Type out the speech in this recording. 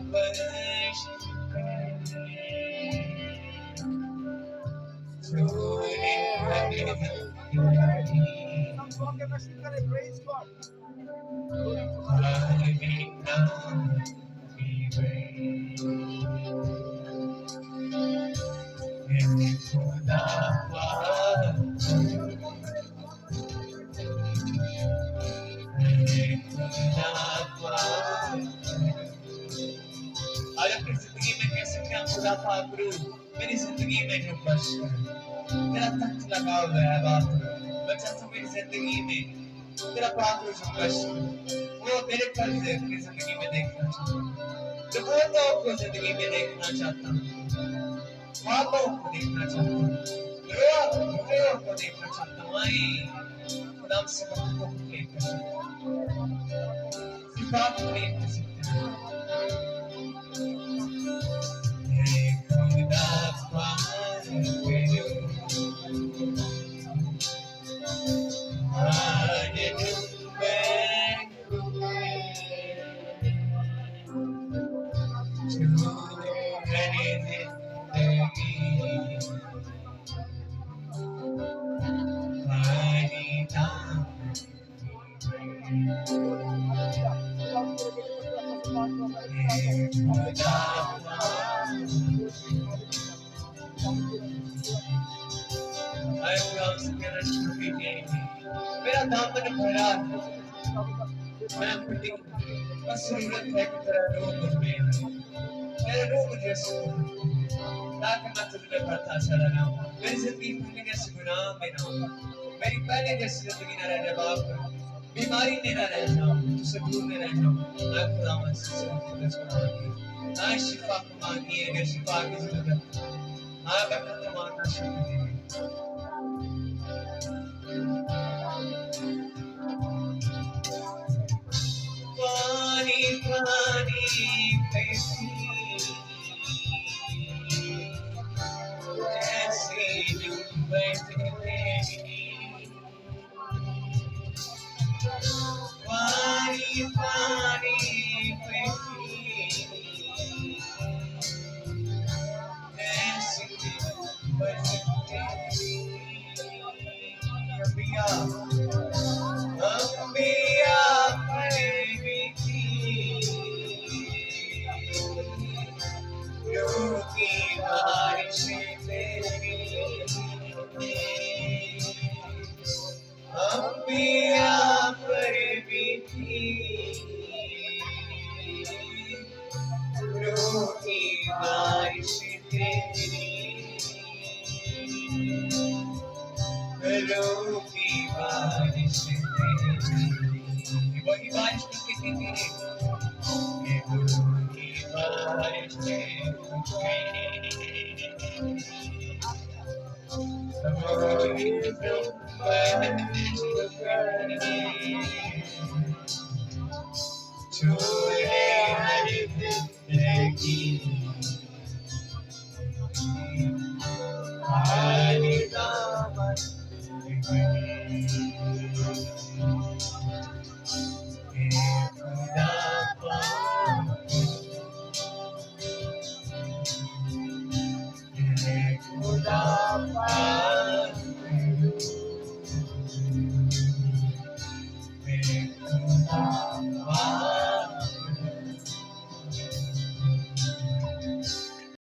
worship praise God. आज अपनी जिंदगी में कह सकते हैं खुदा पाकरू मेरी जिंदगी में जो बस तेरा तख्त लगा हुआ है बाप मैं चाहता हूँ मेरी जिंदगी में तेरा पाकरू जो बस वो मेरे कर्ज अपनी जिंदगी में देखना चाहता हूँ जो वो लोग को जिंदगी में देखना चाहता हूँ ख्वाबों को देखना चाहता हूँ रोया को देखना चाहता हूँ आई खुदा से बरकतों को लेकर सिफात को लेकर सकते हैं मेरा दामन भरा मैं अपनी मसरूरत है कि तेरा रोग में मेरा रोग जैसे ताकि मैं तुझ में बढ़ता चला जाऊं मेरी जिंदगी पहले जैसे गुनाह में ना हो मेरी पहले जैसी जिंदगी न रह जाए बाप बीमारी में न रह जाऊं तुझसे दूर न रह जाऊं मैं खुदा मसीह से खुदा को मांगी ना शिफा को मांगी है शिफा की जरूरत हाँ बरकत को मांगना शुरू कीजिए पानी पानी कैसी ऐसी बैठे पानी पानी कैसी ऐसी बैठे अबिया अबिया की बारिश तेरी अम्बिया पर बीती रूह की बारिश तेरी रूह की बारिश तेरी वही बारिश कितनी तेरी